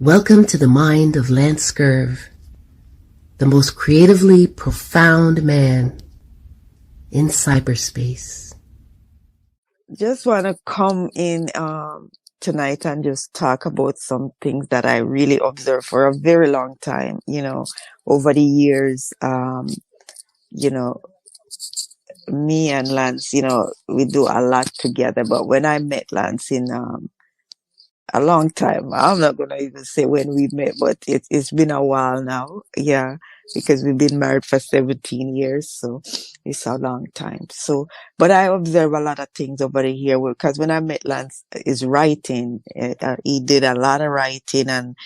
Welcome to the mind of LANCESCURV, the most creatively profound man in cyberspace. Just want to come in tonight and just talk about some things that I really observed for a very long time, over the years. You know, me and Lance, we do a lot together. But when I met Lance in a long time. I'm not gonna even say when we met, but it's been a while now. Yeah, because we've been married for 17 years, so it's a long time. So, but I observe a lot of things over the year because when I met Lance, his writing, he did a lot of writing, and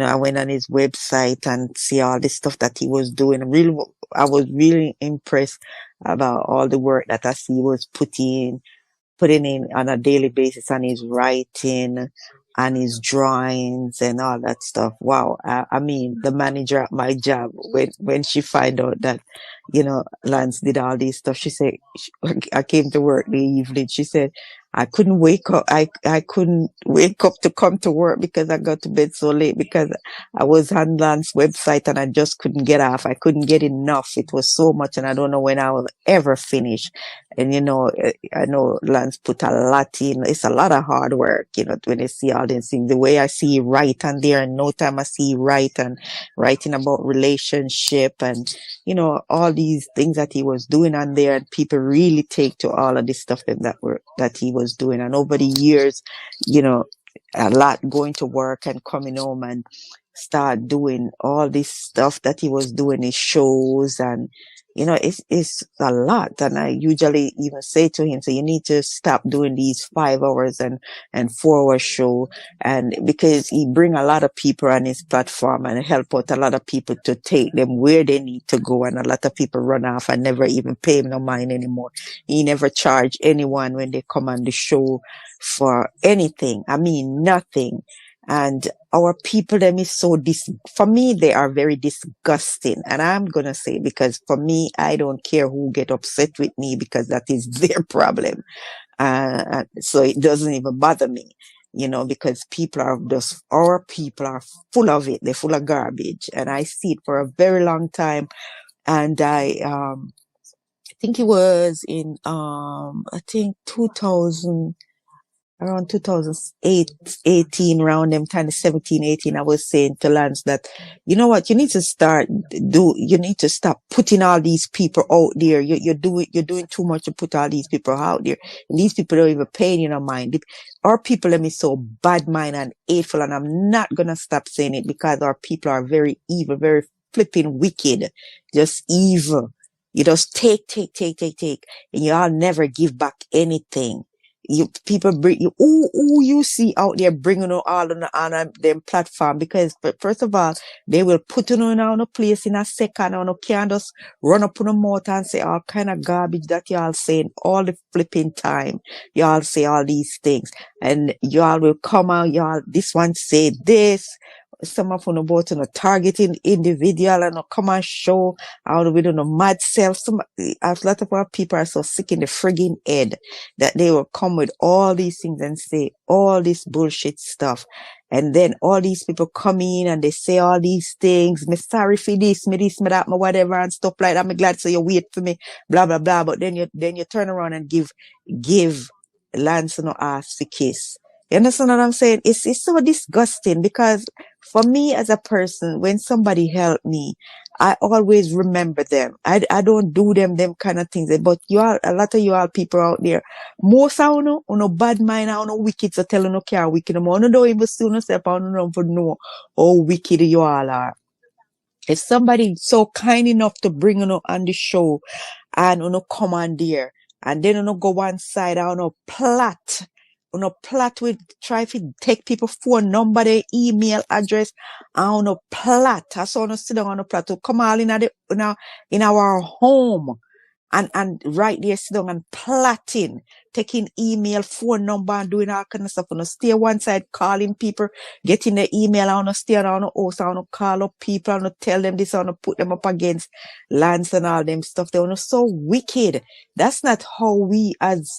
I went on his website and see all the stuff that he was doing. I was really impressed about all the work that I see he was putting in on a daily basis on his writing and his drawings and all that stuff. Wow. I mean, the manager at my job, when she find out that, Lance did all this stuff, she said, I came to work the evening. She said, I couldn't wake up. I couldn't wake up to come to work because I got to bed so late because I was on Lance's website and I just couldn't get off. I couldn't get enough. It was so much and I don't know when I will ever finish. And I know Lance put a lot in. It's a lot of hard work, when I see all these things. The way I see you write on there, and no time I see you write and writing about relationship and, all these things that he was doing on there, and people really take to all of this stuff that he was doing. And over the years, a lot going to work and coming home and start doing all this stuff that he was doing, his shows, and it's a lot. And I usually even say to him, so you need to stop doing these 5 hours and 4 hour show. And because he bring a lot of people on his platform and help out a lot of people to take them where they need to go. And a lot of people run off and never even pay him no mind anymore. He never charge anyone when they come on the show for anything. I mean, nothing. And our people, them is for me, they are very disgusting. And I'm going to say, because for me, I don't care who get upset with me because that is their problem. So it doesn't even bother me, because our people are full of it. They're full of garbage. And I see it for a very long time. And I think it was in, 2000, around 2018, around them time, 17, 18, I was saying to Lance that, you know what, you need to stop putting all these people out there. You're doing too much to put all these people out there. And these people don't even pay in your mind. Our people, let me so bad mind and hateful, and I'm not gonna stop saying it because our people are very evil, very flipping wicked, just evil. You just take, and you all never give back anything. People bring you, you see out there bringing you all on them platform, because first of all, they will put you on a place in a second, and you can't just run up on the mouth and say all kind of garbage that y'all saying all the flipping time. Y'all say all these things, and y'all will come out, this one say this. Some of them about targeting individual and come and show how we don't know mad self. A lot of our people are so sick in the frigging head that they will come with all these things and say all this bullshit stuff. And then all these people come in and they say all these things. Me sorry for this, me that, me whatever and stuff like that. I'm glad so you wait for me, blah, blah, blah. But then you turn around and give Lance no ass to kiss. You understand what I'm saying? It's so disgusting, because for me as a person, when somebody help me, I always remember them. I don't do them kind of things. But a lot of you all people out there, most of you no bad mind, no wicked, so tell you no care wicked. No don't even see yourself, I don't know how wicked you all are. If somebody so kind enough to bring you on the show and come on there, and then go one side, plot with try to take people phone number, their email address, and plot. I saw sit down on a plot to come all in our home and right there sit down and plotting, taking email, phone number, and doing all kind of stuff. Stay one side calling people, getting the email, stay on the house, call up people, tell them this, put them up against Lance and all them stuff. They so wicked. That's not how we as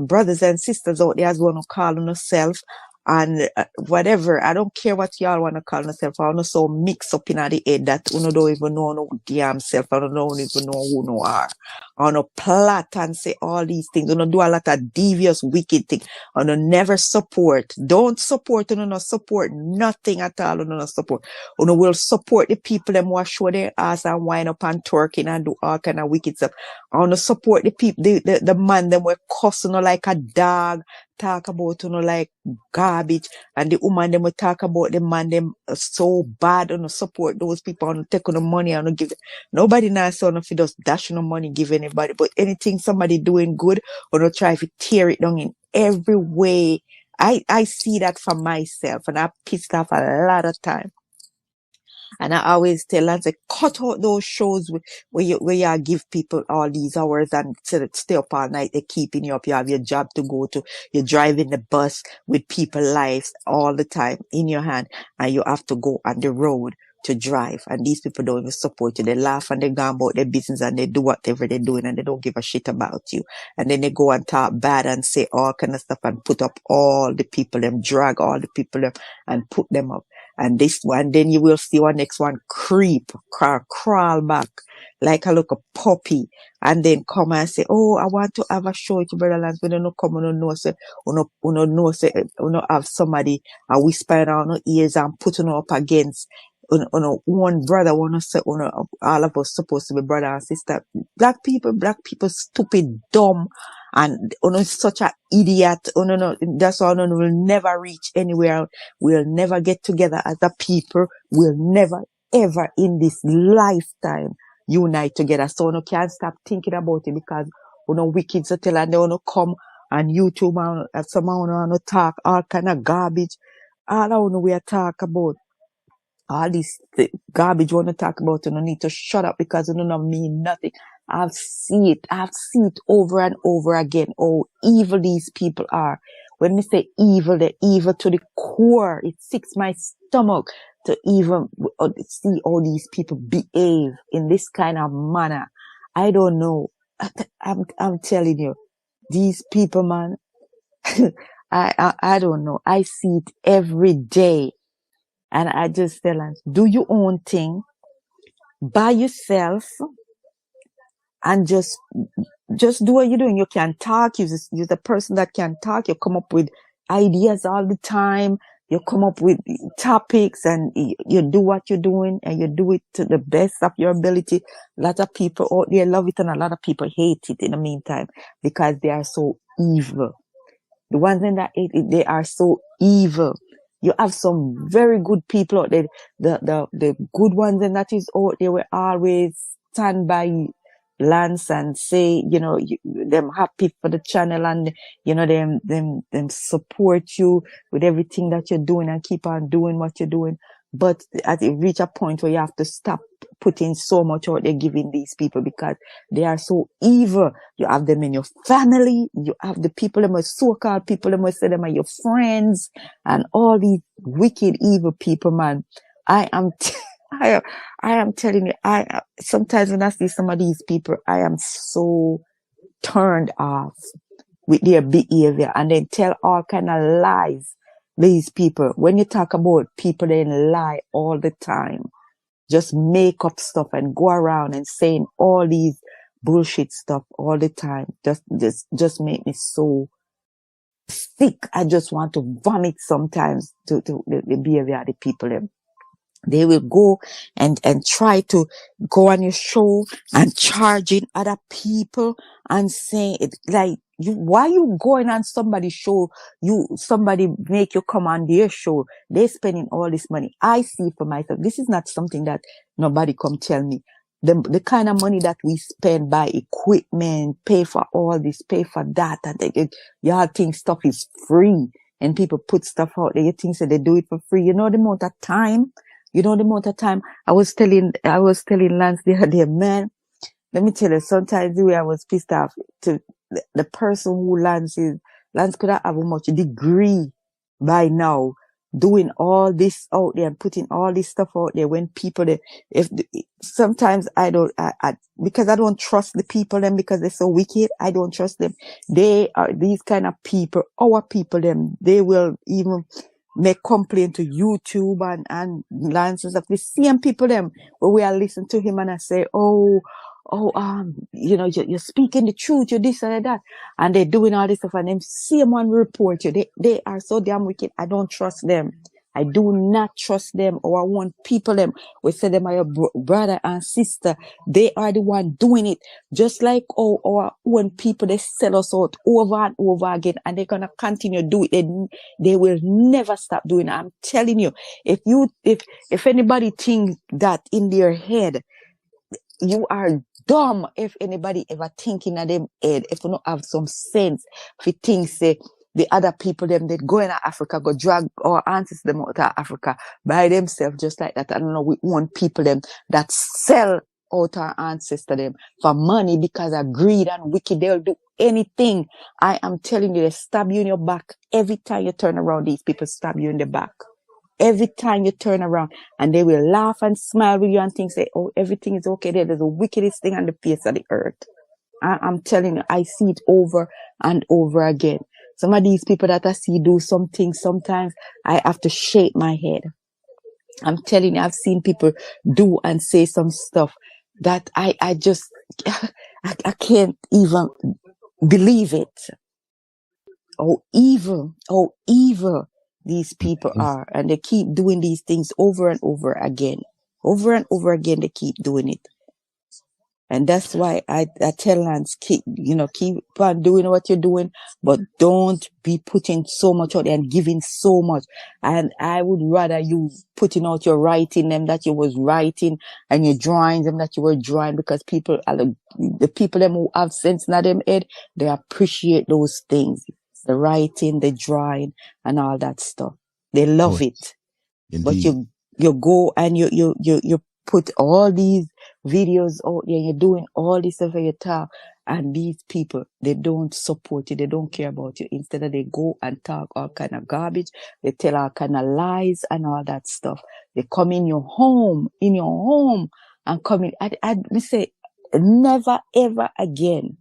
brothers and sisters out there as want to call on ourselves. and whatever. I don't care what y'all want to call yourself. I don't so mix up in the head that you don't even know no damn self. I don't even know who no are. I don't plot and say all these things. You don't do a lot of devious, wicked things. I don't never support. Don't support. You don't support nothing at all. You don't support. You know, will support the people them who show their ass and wind up and twerking and do all kind of wicked stuff. I want to support the people, the man them were cussing like a dog, talk about like garbage, and the woman them will talk about the man them so bad. I want to support those people. I want to take on the money. I want to give them. Nobody now say if you just dash no money give anybody, but anything somebody doing good, I want to try to tear it down in every way. I see that for myself, and I pissed off a lot of time. And I always tell Lance, cut out those shows where you give people all these hours and stay up all night. They're keeping you up. You have your job to go to. You're driving the bus with people's lives all the time in your hand. And you have to go on the road to drive. And these people don't even support you. They laugh and they go about their business and they do whatever they're doing and they don't give a shit about you. And then they go and talk bad and say all kind of stuff and put up all the people, them drag all the people them and put them up. And this one, then you will see one next one crawl back like a little puppy, and then come and say, "Oh, I want to have a show with Brother Lance." We don't come and know say, we have somebody and whisper on our ears and putting up against. One brother wanna say, all of us supposed to be brother and sister. Black people, stupid, dumb. And such an idiot. That's why we'll never reach anywhere. We'll never get together as a people. We'll never, ever in this lifetime unite together. So we can't stop thinking about it because wicked so tell and they want to come and YouTube and someone want to talk all kind of garbage. All I want we are talk about. All this garbage you want to talk about, you don't need to shut up because you don't mean nothing. I've seen it over and over again. Oh, evil these people are. When we say evil, they're evil to the core. It sicks my stomach to even see all these people behave in this kind of manner. I don't know. I'm telling you, these people, man, I don't know. I see it every day. And I just tell them, do your own thing by yourself and just do what you're doing. You can talk. You're the person that can talk. You come up with ideas all the time. You come up with topics and you do what you're doing and you do it to the best of your ability. A lot of people out there love it and a lot of people hate it in the meantime because they are so evil. The ones in that hate it, they are so evil. You have some very good people out there. The good ones and that is out there will always stand by Lance and say, them happy for the channel and, them support you with everything that you're doing and keep on doing what you're doing. But at it reach a point where you have to stop putting so much out there giving these people because they are so evil. You have them in your family. You have the people, them are so-called people, them will say them are your friends and all these wicked, evil people, man. I am telling you, sometimes when I see some of these people, I am so turned off with their behavior and they tell all kind of lies. These people, when you talk about people, they lie all the time. Just make up stuff and go around and saying all these bullshit stuff all the time. Just make me so sick. I just want to vomit sometimes to the behavior of the people. They will go and try to go on your show and charging other people and saying it like, why you going on somebody's show? Somebody make you come on their show. They're spending all this money. I see for myself. This is not something that nobody come tell me. The kind of money that we spend by equipment, pay for all this, pay for that, and y'all think stuff is free and people put stuff out there. You think so they do it for free. You know the amount of time. I was telling Lance the other day, man, let me tell you, sometimes the way I was pissed off to the person who Lance could have a much degree by now, doing all this out there and putting all this stuff out there when people, sometimes I don't, because I don't trust the people them because they're so wicked. I don't trust them. They are these kind of people, our people them, they will even make complaint to YouTube and lances of the same people them where we are listening to him and I say, you're speaking the truth, you're this and that, and they're doing all this stuff, and them same one report you. They are so damn wicked. I don't trust them. I do not trust them. Or I want people them. We say them are your brother and sister. They are the one doing it. Just like our own people, they sell us out over and over again, and they're gonna continue to do it. They will never stop doing it. I'm telling you. If anybody thinks that in their head, you are dumb. If anybody ever thinking of them head, if you don't have some sense, if you think say the other people them that go in Africa, go drag our ancestors them out of Africa by themselves just like that. I don't know, we want people them that sell out our ancestors them for money because of greed and wicked. They'll do anything. I am telling you, they stab you in your back every time you turn around. These people stab you in the back. Every time you turn around, and they will laugh and smile with you and think, say, oh, everything is okay. There's the wickedest thing on the face of the earth. I'm telling you, I see it over and over again. Some of these people that I see do something, sometimes I have to shake my head. I'm telling you, I've seen people do and say some stuff that I just, I can't even believe it. How evil these people are, and they keep doing these things over and over again. Over and over again, they keep doing it. And that's why I tell Lance, keep on doing what you're doing, but don't be putting so much out there and giving so much. And I would rather you putting out your writing them that you was writing and your drawings them that you were drawing, because people are the people them who have sense in them head, they appreciate those things. The writing, the drawing, and all that stuff. They love it. Indeed. But you go and you put all these videos out there, you're doing all this stuff and you talk, and these people, they don't support you, they don't care about you. Instead of they go and talk all kind of garbage, they tell all kind of lies and all that stuff. They come in your home, and come in. I say, never ever again.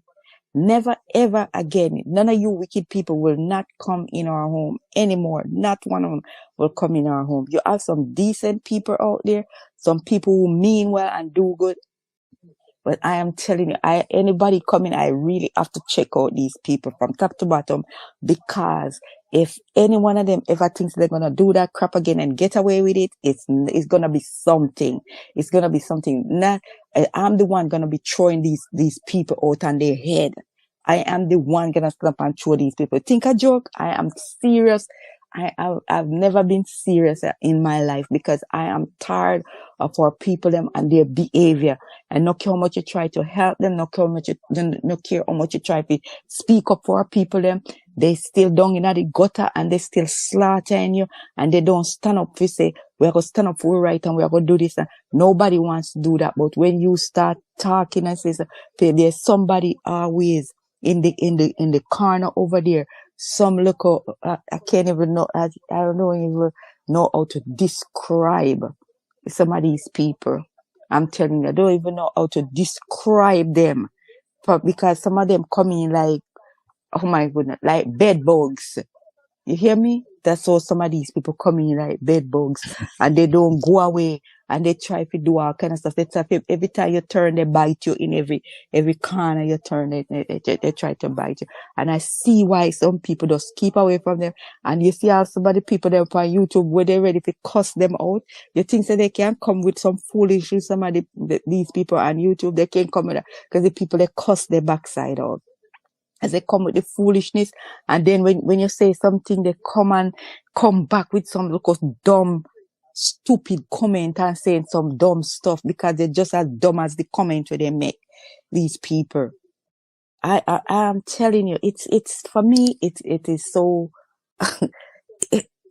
Never ever again. None of you wicked people will not come in our home anymore. Not one of them will come in our home. You have some decent people out there, some people who mean well and do good. But I am telling you, anybody coming, I really have to check out these people from top to bottom, because if any one of them ever thinks they're gonna do that crap again and get away with it, it's gonna be something. It's gonna be something. I'm the one gonna be throwing these people out on their head. I am the one gonna stop and throw these people. Think a joke? I am serious. I've never been serious in my life, because I am tired of our people them and their behavior. And no care how much you try to help them, no care how much you try to speak up for our people them, they still down in the gutter and they still slaughtering you, and they don't stand up to say, we're going to stand up for right and we're going to do this. And nobody wants to do that. But when you start talking and say, there's somebody always in the corner over there, some local, I can't even know, I don't even know how to describe some of these people. I'm telling you, I don't even know how to describe them, because some of them come in like, oh my goodness, like bed bugs. You hear me? That's how some of these people come in like bed bugs, and they don't go away, and they try to do all kind of stuff. They try to, every time you turn, they bite you in every corner you turn, they try to bite you. And I see why some people just keep away from them. And you see how some of the people there on YouTube, where they're ready to cuss them out, you think that they can come with some foolishness. Some of these people on YouTube, they can't come with that, because the people, they cuss their backside out as they come with the foolishness. And then when you say something, they come back with some dumb, stupid comment and saying some dumb stuff, because they're just as dumb as the comment where they make, these people. I am telling you, it's for me, it is so,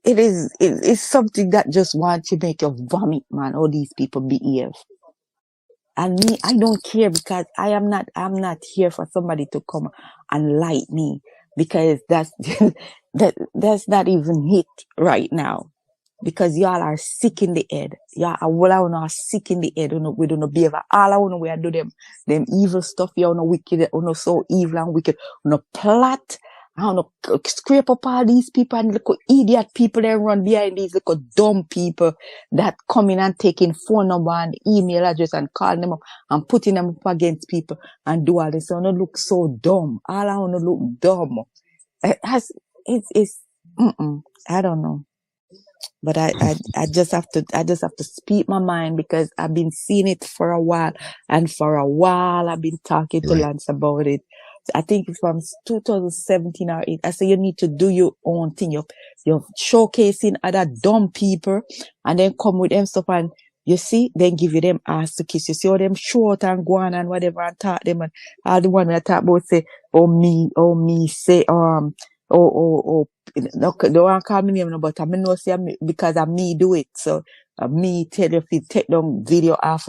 it's something that just wants to make you vomit, man, how these people behave. And me, I don't care, because I'm not here for somebody to come and light me, because that's not even it right now. because y'all are sick in the head. Y'all are sick in the head. We don't know behavior. All I want to we are do them evil stuff. Y'all know wicked. You know so evil and wicked. You know plot. I don't know, scrape up all these people and little idiot people that run behind these little dumb people that come in and taking phone number and email address and calling them up and putting them up against people and do all this. I want to look so dumb. All I want to look dumb. I don't know. But I just have to speak my mind because I've been seeing it for a while, and for a while I've been talking to Lance about it. I think from 2017 or 8, I say you need to do your own thing. You're showcasing other dumb people and then come with them stuff and you see, then give you them ass to kiss. You see all them short and go on and whatever and talk them and all the one we talk about say, me, say, no, don't want to call me name, no, but I know say because of me do it. So me tell you if you take down video off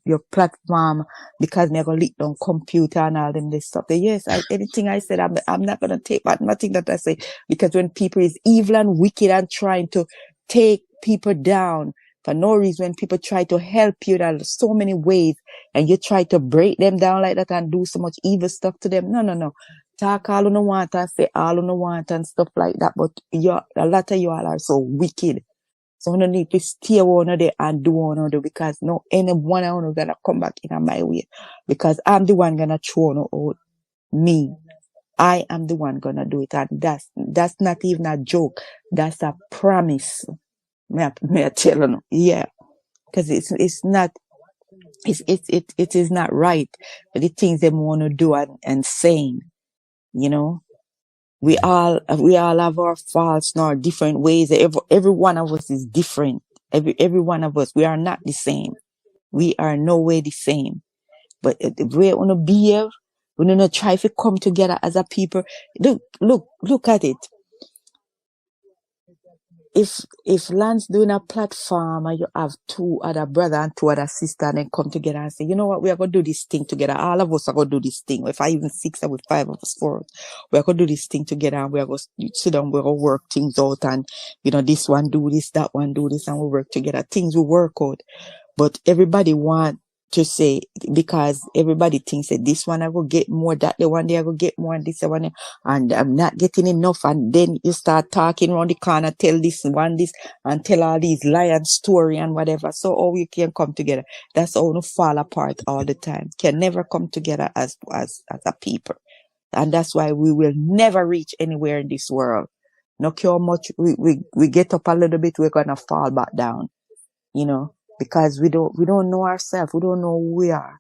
your platform because me gonna leak down computer and all them this stuff. Yes, anything I said, I'm not gonna take back nothing that I say because when people is evil and wicked and trying to take people down for no reason, when people try to help you, there are so many ways, and you try to break them down like that and do so much evil stuff to them. No. Talk all on the want and say all on the want and stuff like that, but a lot of you all are so wicked. So I need to stay one there and do one there because no any one of you gonna come back in my way because I'm the one gonna throw out me. I am the one gonna do it, and that's not even a joke. That's a promise. May I tell you? Yeah, because it's not. It is not right. The things they want to do and saying, you know. We all have our faults in our different ways. Every one of us is different. Every one of us, we are not the same. We are no way the same. But the way we want to behave, we want to try to come together as a people. Look at it. If Lance doing a platform and you have 2 other brother and 2 other sister and then come together and say, you know what, we are going to do this thing together. All of us are going to do this thing. If I even 6 or with 5 of us 4, we are going to do this thing together and we are going to sit down, we're going to work things out and, you know, this one do this, that one do this and we work together. Things will work out. But everybody want to say, because everybody thinks that this one I will get more, that the one day I will get more, and this one, and I'm not getting enough. And then you start talking around the corner, tell this one this, and tell all these lion story and whatever. So all we can come together. That's all to fall apart all the time. Can never come together as a people. And that's why we will never reach anywhere in this world. No care how much we get up a little bit, we're gonna fall back down. You know. Because we don't know ourselves. We don't know who we are.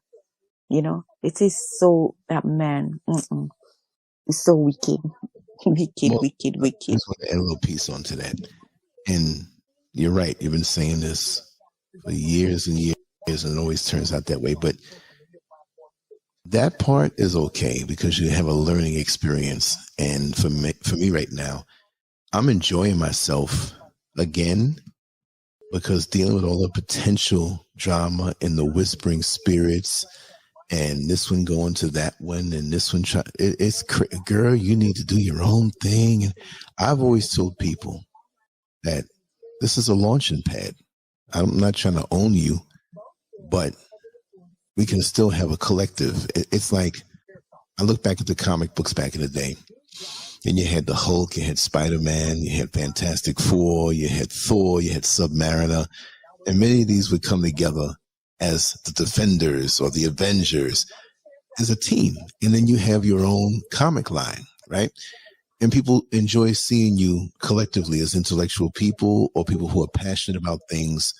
You know, it is so that man. It's so wicked. Wicked. I just want to add a little piece onto that. And you're right. You've been saying this for years and years, and it always turns out that way. But that part is okay because you have a learning experience. And for me right now, I'm enjoying myself again. Because dealing with all the potential drama and the whispering spirits, and this one going to that one, and this one girl, you need to do your own thing. And I've always told people that this is a launching pad. I'm not trying to own you, but we can still have a collective. It's like I look back at the comic books back in the day. And you had the Hulk, you had Spider-Man, you had Fantastic Four, you had Thor, you had Submariner, and many of these would come together as the Defenders or the Avengers as a team. And then you have your own comic line, right? And people enjoy seeing you collectively as intellectual people or people who are passionate about things.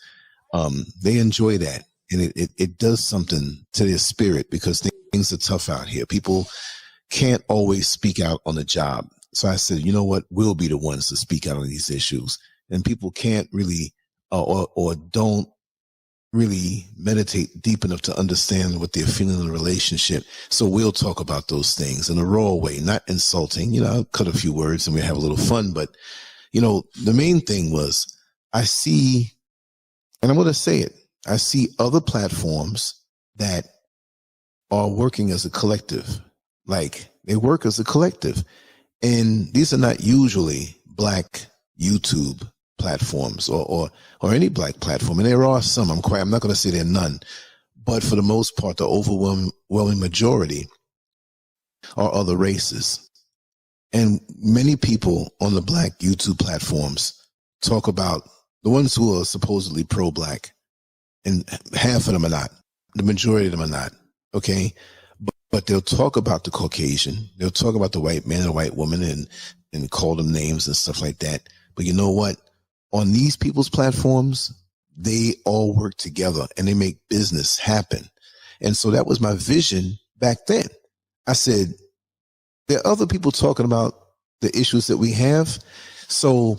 They enjoy that. And it does something to their spirit because things are tough out here. People can't always speak out on the job. So I said, you know what? We'll be the ones to speak out on these issues. And people can't really or don't really meditate deep enough to understand what they're feeling in a relationship. So we'll talk about those things in a raw way, not insulting. You know, I'll cut a few words and we'll have a little fun. But, you know, the main thing was I see, and I'm going to say it, I see other platforms that are working as a collective. Like they work as a collective. And these are not usually black YouTube platforms or any black platform, and there are some, I'm not going to say there are none, but for the most part, the overwhelming majority are other races. And many people on the black YouTube platforms talk about the ones who are supposedly pro-black, and half of them are not. The majority of them are not. Okay. But they'll talk about the Caucasian. They'll talk about the white man and the white woman and call them names and stuff like that. But you know what? On these people's platforms, they all work together and they make business happen. And so that was my vision back then. I said, there are other people talking about the issues that we have. So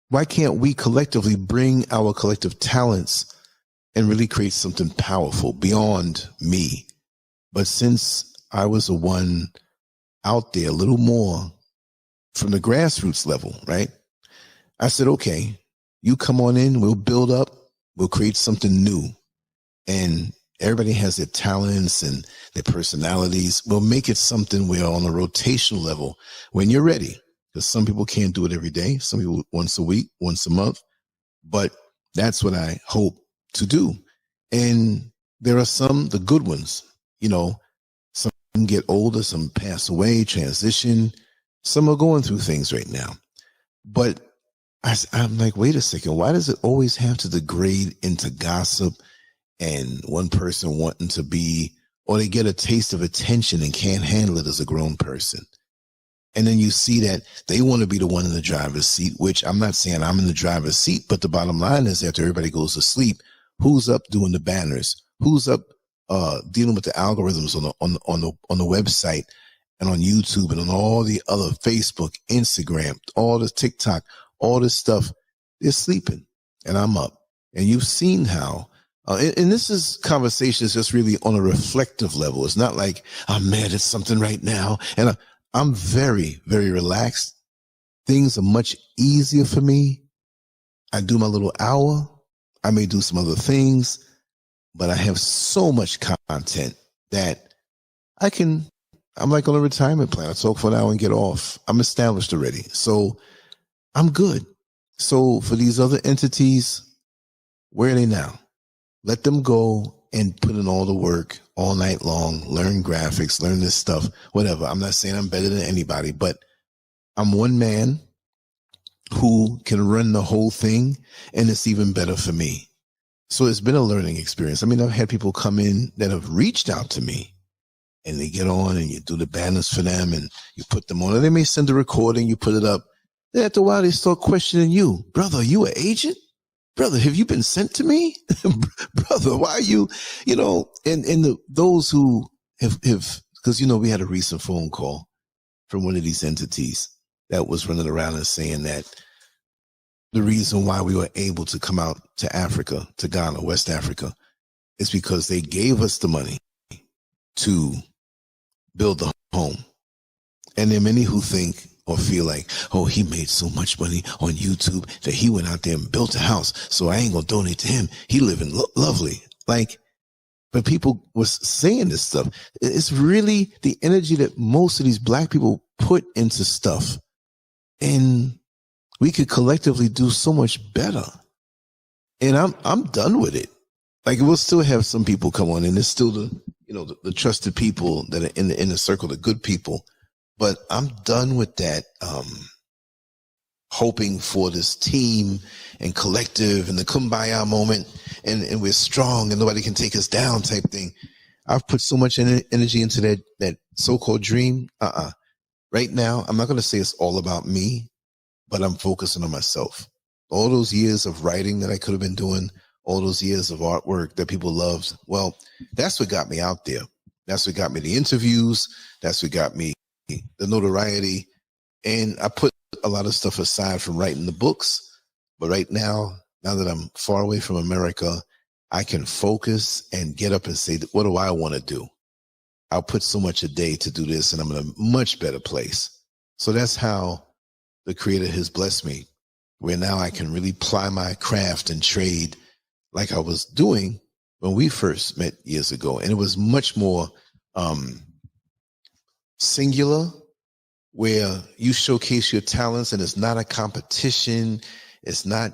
why can't we collectively bring our collective talents and really create something powerful beyond me? But since I was the one out there a little more from the grassroots level, right? I said, okay, you come on in, we'll build up, we'll create something new. And everybody has their talents and their personalities. We'll make it something where on a rotational level, when you're ready, because some people can't do it every day, some people once a week, once a month, but that's what I hope to do. And there are some, the good ones, you know, some get older, some pass away, transition, some are going through things right now. But I'm like, wait a second, why does it always have to degrade into gossip and one person wanting to be, or they get a taste of attention and can't handle it as a grown person? And then you see that they want to be the one in the driver's seat, which I'm not saying I'm in the driver's seat, but the bottom line is after everybody goes to sleep, who's up doing the banners? Who's up dealing with the algorithms on the website and on YouTube and on all the other Facebook, Instagram, all the TikTok, all this stuff? They're sleeping and I'm up. And you've seen how, and this is conversations just really on a reflective level. It's not like I'm mad at something right now. And I'm very, very relaxed. Things are much easier for me. I do my little hour. I may do some other things, but I have so much content that I'm like on a retirement plan. I talk for an hour and get off. I'm established already. So I'm good. So for these other entities, where are they now? Let them go and put in all the work all night long, learn graphics, learn this stuff, whatever. I'm not saying I'm better than anybody, but I'm one man who can run the whole thing, and it's even better for me. So it's been a learning experience. I mean, I've had people come in that have reached out to me, and they get on and you do the banners for them and you put them on. Or they may send a recording, you put it up. Then after a while, they start questioning you. Brother, are you an agent? Brother, have you been sent to me? Brother, why are you, and those who have, because, we had a recent phone call from one of these entities that was running around and saying that the reason why we were able to come out to Africa, to Ghana, West Africa, is because they gave us the money to build the home. And there are many who think or feel like, oh, he made so much money on YouTube that he went out there and built a house, so I ain't gonna donate to him. He living lovely. But people was saying this stuff. It's really the energy that most of these black people put into stuff. And we could collectively do so much better. And I'm done with it. We'll still have some people come on, and there's still the trusted people that are in the inner circle, the good people. But I'm done with that, hoping for this team and collective and the kumbaya moment and we're strong and nobody can take us down type thing. I've put so much energy into that so-called dream. Right now, I'm not going to say it's all about me, but I'm focusing on myself. All those years of writing that I could have been doing, all those years of artwork that people loved, well, that's what got me out there. That's what got me the interviews. That's what got me the notoriety. And I put a lot of stuff aside from writing the books. But right now that I'm far away from America, I can focus and get up and say, what do I want to do? I'll put so much a day to do this, and I'm in a much better place. So that's how the Creator has blessed me, where now I can really ply my craft and trade like I was doing when we first met years ago. And it was much more singular, where you showcase your talents and it's not a competition. It's not,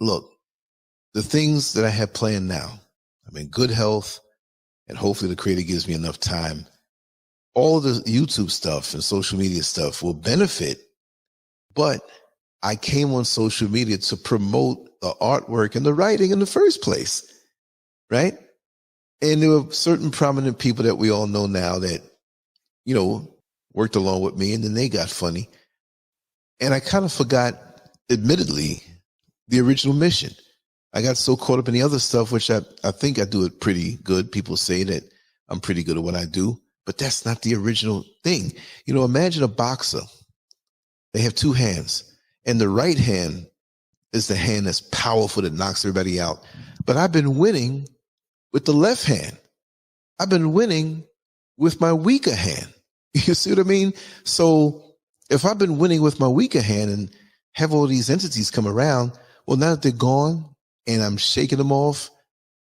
look, the things that I have planned now, I'm in good health, and hopefully the creator gives me enough time. All the YouTube stuff and social media stuff will benefit, but I came on social media to promote the artwork and the writing in the first place, right? And there were certain prominent people that we all know now that, you know, worked along with me, and then they got funny. And I kind of forgot, admittedly, the original mission. I got so caught up in the other stuff, which I think I do it pretty good. People say that I'm pretty good at what I do, but that's not the original thing. You know, imagine a boxer. They have two hands, and the right hand is the hand that's powerful, that knocks everybody out. But I've been winning with the left hand. I've been winning with my weaker hand. You see what I mean? So if I've been winning with my weaker hand and have all these entities come around, well, now that they're gone and I'm shaking them off,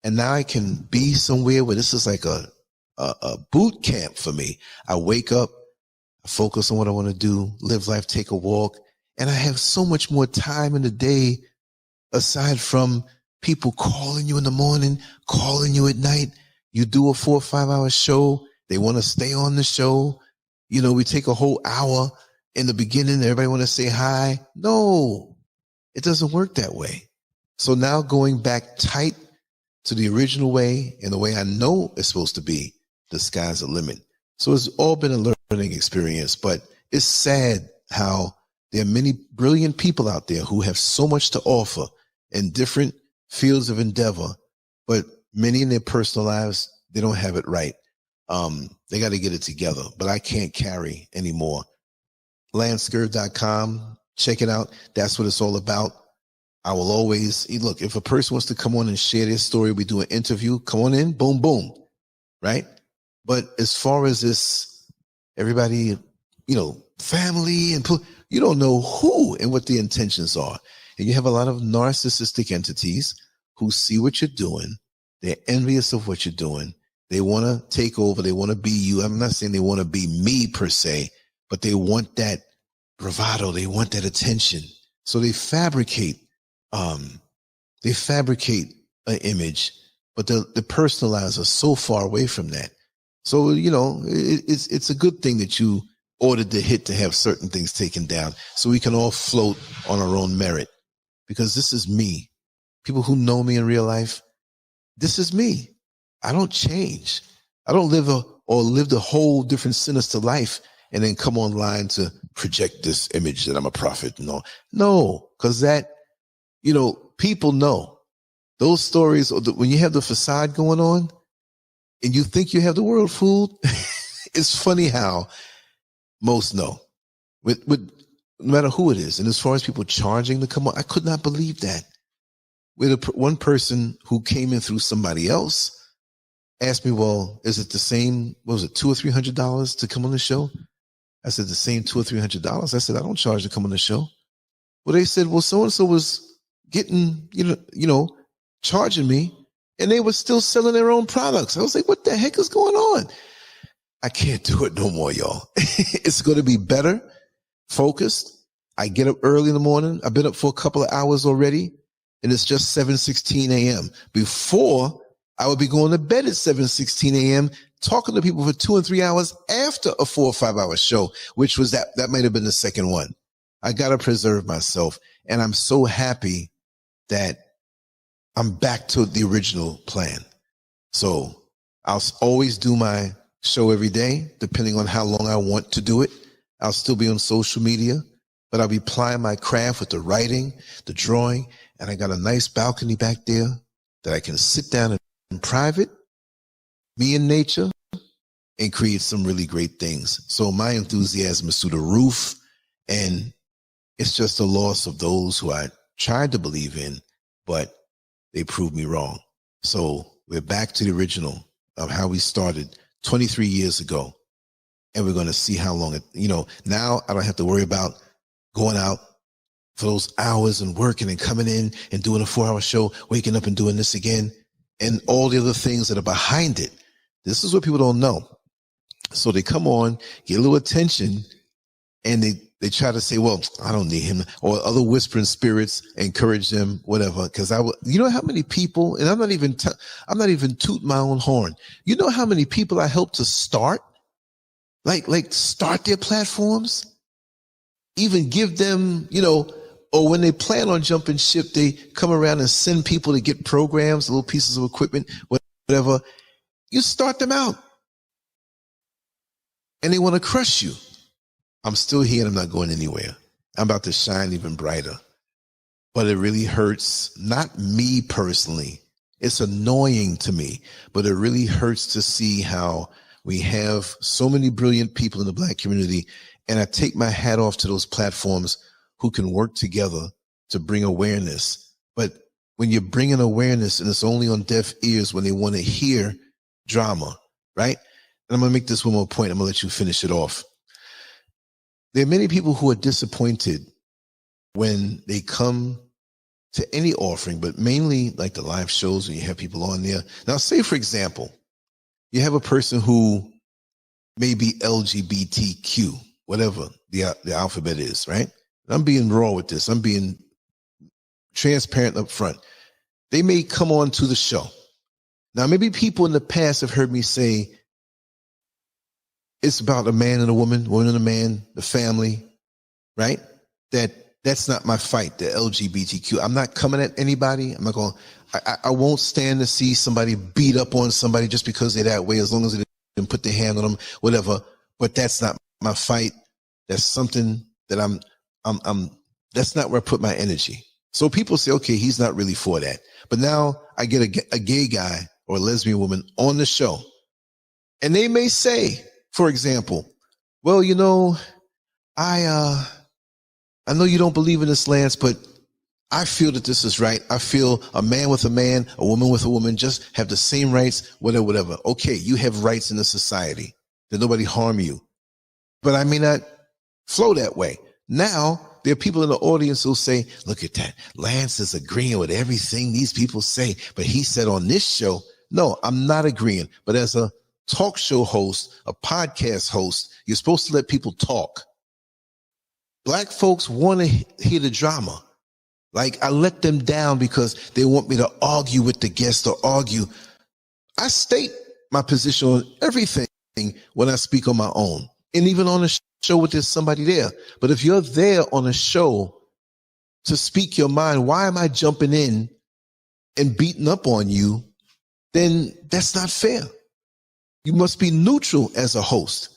and now I can be somewhere where this is like a boot camp for me. I wake up, I focus on what I want to do, live life, take a walk, and I have so much more time in the day aside from people calling you in the morning, calling you at night. You do a 4 or 5 hour show. They want to stay on the show. You know, we take a whole hour in the beginning. Everybody want to say hi. No, it doesn't work that way. So now going back tight to the original way and the way I know it's supposed to be, the sky's the limit. So it's all been a learning experience, but it's sad how there are many brilliant people out there who have so much to offer in different fields of endeavor, but many in their personal lives, they don't have it right. They got to get it together, but I can't carry anymore. LANCESCURV.com, check it out. That's what it's all about. I will always, look, if a person wants to come on and share their story, we do an interview, come on in, boom, boom, right? But as far as this, everybody, you know, family, and you don't know who and what the intentions are. And you have a lot of narcissistic entities who see what you're doing. They're envious of what you're doing. They want to take over. They want to be you. I'm not saying they want to be me per se, but they want that bravado. They want that attention. So they fabricate an image, but the personal lives are so far away from that. So, you know, it's a good thing that you ordered the hit to have certain things taken down so we can all float on our own merit, because this is me. People who know me in real life, this is me. I don't change. I don't live a whole different sinister life and then come online to project this image that I'm a prophet. No, because that, you know, people know those stories. When you have the facade going on and you think you have the world fooled, it's funny how most know, with no matter who it is. And as far as people charging to come on, I could not believe that. With one person who came in through somebody else asked me, well, is it the same, what was it, $200 or $300 to come on the show? I said, the same $200 or $300? I said, I don't charge to come on the show. Well, they said, well, so-and-so was getting, you know, charging me, and they were still selling their own products. I was like, what the heck is going on? I can't do it no more, y'all. It's going to be better, focused. I get up early in the morning. I've been up for a couple of hours already, and it's just 7:16 a.m. Before, I would be going to bed at 7:16 a.m., talking to people for 2 and 3 hours after a 4 or 5 hour show, which was that might have been the second one. I got to preserve myself. And I'm so happy that I'm back to the original plan. So I'll always do my show every day, depending on how long I want to do it. I'll still be on social media, but I'll be applying my craft with the writing, the drawing, and I got a nice balcony back there that I can sit down in private, me in nature, and create some really great things. So my enthusiasm is through the roof, and it's just a loss of those who I tried to believe in, but they proved me wrong. So we're back to the original of how we started 23 years ago. And we're going to see how long now I don't have to worry about going out for those hours and working and coming in and doing a 4-hour show, waking up and doing this again, and all the other things that are behind it. This is what people don't know. So they come on, get a little attention, and they try to say, well, I don't need him, or other whispering spirits encourage them, whatever. Because you know how many people, and I'm not even tooting my own horn. You know how many people I helped to start, like start their platforms, even give them, or when they plan on jumping ship, they come around and send people to get programs, little pieces of equipment, whatever. You start them out, and they want to crush you. I'm still here and I'm not going anywhere. I'm about to shine even brighter. But it really hurts, not me personally. It's annoying to me, but it really hurts to see how we have so many brilliant people in the Black community. And I take my hat off to those platforms who can work together to bring awareness. But when you're bringing awareness and it's only on deaf ears when they want to hear drama, right? And I'm going to make this one more point. I'm going to let you finish it off. There are many people who are disappointed when they come to any offering, but mainly like the live shows when you have people on there. Now, say, for example, you have a person who may be LGBTQ, whatever the alphabet is, right? I'm being raw with this. I'm being transparent up front. They may come on to the show. Now, maybe people in the past have heard me say, it's about a man and a woman and a man, the family, right? That's not my fight, the LGBTQ. I'm not coming at anybody. I'm not going, I won't stand to see somebody beat up on somebody just because they're that way, as long as they didn't put their hand on them, whatever. But that's not my fight. That's something that that's not where I put my energy. So people say, okay, he's not really for that. But now I get a gay guy or a lesbian woman on the show, and they may say, for example, well, I know you don't believe in this, Lance, but I feel that this is right. I feel a man with a man, a woman with a woman, just have the same rights, whatever. Okay, you have rights in the society. That nobody harm you. But I may not flow that way. Now, there are people in the audience who say, look at that. Lance is agreeing with everything these people say, but he said on this show, no, I'm not agreeing. But as a talk show host, a podcast host, you're supposed to let people talk. Black folks want to hear the drama. Like, I let them down because they want me to argue with the guest or argue. I state my position on everything when I speak on my own. And even on a show with there's somebody there. But if you're there on a show to speak your mind, why am I jumping in and beating up on you? Then that's not fair. You must be neutral as a host.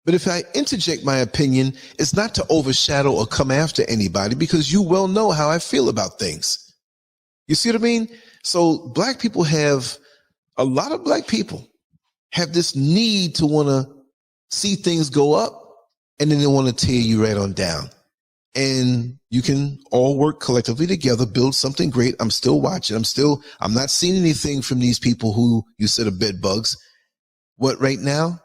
But if I interject my opinion, it's not to overshadow or come after anybody, because you well know how I feel about things. You see what I mean? So a lot of black people have this need to want to see things go up, and then they want to tear you right on down. And you can all work collectively together, build something great. I'm still watching. I'm not seeing anything from these people who you said are bed bugs. What right now?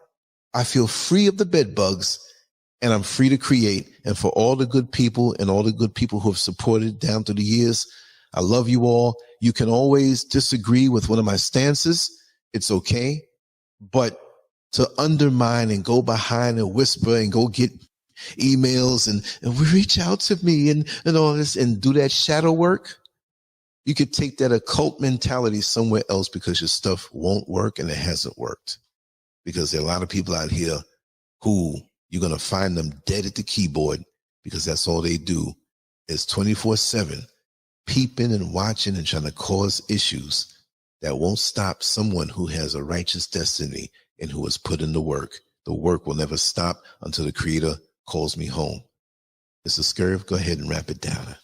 I feel free of the bed bugs, and I'm free to create. And for all the good people and all the good people who have supported down through the years, I love you all. You can always disagree with one of my stances. It's okay. But to undermine and go behind and whisper and go get emails and reach out to me and all this and do that shadow work, you could take that occult mentality somewhere else, because your stuff won't work and it hasn't worked. Because there are a lot of people out here who you're going to find them dead at the keyboard, because that's all they do is 24/7 peeping and watching and trying to cause issues that won't stop someone who has a righteous destiny and who has put in the work. The work will never stop until the Creator calls me home. Mr. SCURV, go ahead and wrap it down.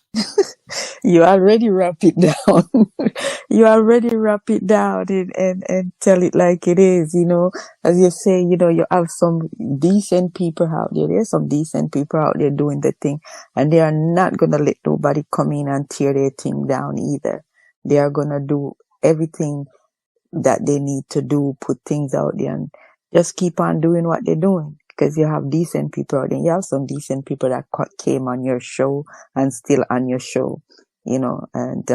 You already wrap it down. You already wrap it down and tell it like it is, as you say, you have some decent people out there. There's some decent people out there doing the thing, and they are not going to let nobody come in and tear their thing down either. They are going to do everything that they need to do, put things out there, and just keep on doing what they're doing. Because you have decent people out there. You have some decent people that came on your show and still on your show, and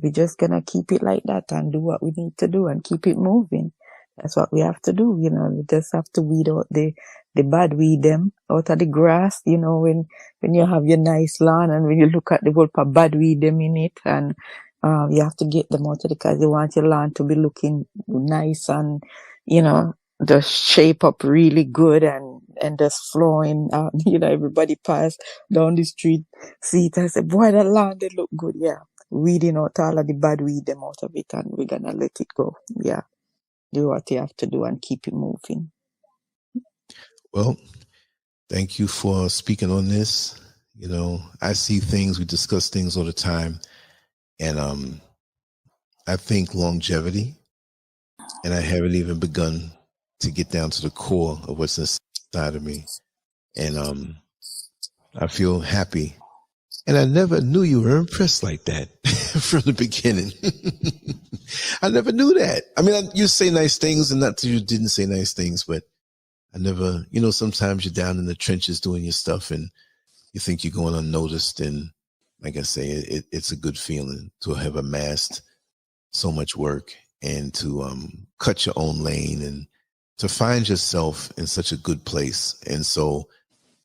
we're just going to keep it like that and do what we need to do and keep it moving. That's what we have to do. We just have to weed out the the bad weed them out of the grass, you know, when you have your nice lawn and when you look at the whole bad weed them in it, and you have to get them out of because you want your lawn to be looking nice and, you know, just shape up really good and just flowing out. You know, everybody pass down the street, see it and say, boy, that lawn, they look good. Yeah. Weeding out all of the bad weed them out of it, and we're gonna let it go. Yeah. Do what you have to do and keep it moving. Well, thank you for speaking on this. You know, I see things, we discuss things all the time, and I think longevity, and I haven't even begun to get down to the core of what's inside of me. And I feel happy. And I never knew you were impressed like that from the beginning. I never knew that. I mean, you say nice things, and not that you didn't say nice things, but I never, you know, sometimes you're down in the trenches doing your stuff and you think you're going unnoticed. And like I say, it's a good feeling to have amassed so much work and to cut your own lane and to find yourself in such a good place. And so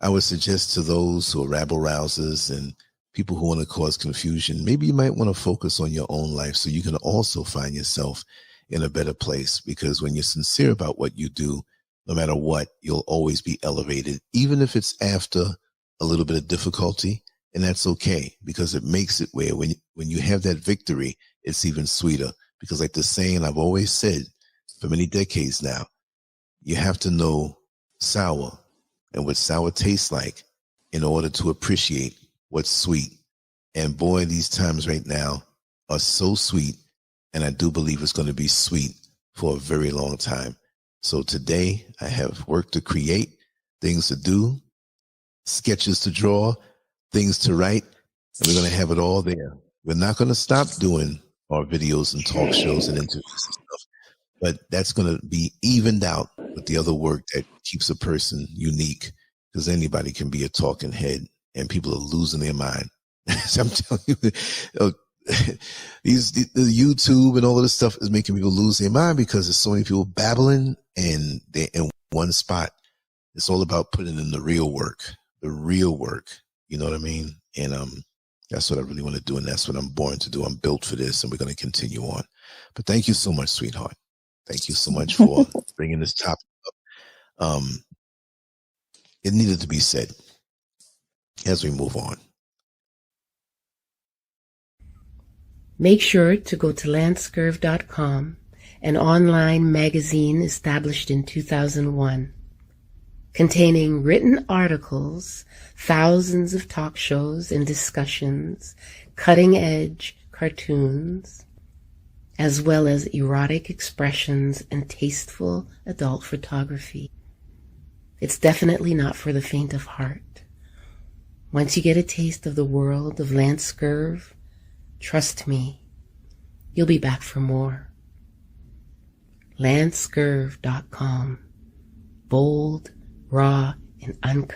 I would suggest to those who are rabble rousers and people who want to cause confusion, maybe you might want to focus on your own life so you can also find yourself in a better place. Because when you're sincere about what you do, no matter what, you'll always be elevated, even if it's after a little bit of difficulty. And that's okay, because it makes it where when you have that victory, it's even sweeter. Because like the saying I've always said for many decades now, you have to know sour and what sour tastes like in order to appreciate what's sweet. And boy, these times right now are so sweet. And I do believe it's going to be sweet for a very long time. So today I have work to create, things to do, sketches to draw, things to write, and we're going to have it all there. We're not going to stop doing our videos and talk shows and interviews and stuff, but that's going to be evened out with the other work that keeps a person unique, because anybody can be a talking head and people are losing their mind. So I'm telling you, the YouTube and all of this stuff is making people lose their mind because there's so many people babbling and they're in one spot. It's all about putting in the real work, you know what I mean? And that's what I really want to do, and that's what I'm born to do. I'm built for this, and we're going to continue on. But thank you so much, sweetheart. Thank you so much for bringing this topic up. It needed to be said as we move on. Make sure to go to LANCESCURV.com, an online magazine established in 2001, containing written articles, thousands of talk shows and discussions, cutting-edge cartoons, as well as erotic expressions and tasteful adult photography. It's definitely not for the faint of heart. Once you get a taste of the world of LANCESCURV, trust me, you'll be back for more. LANCESCURV.com. Bold, raw, and uncut.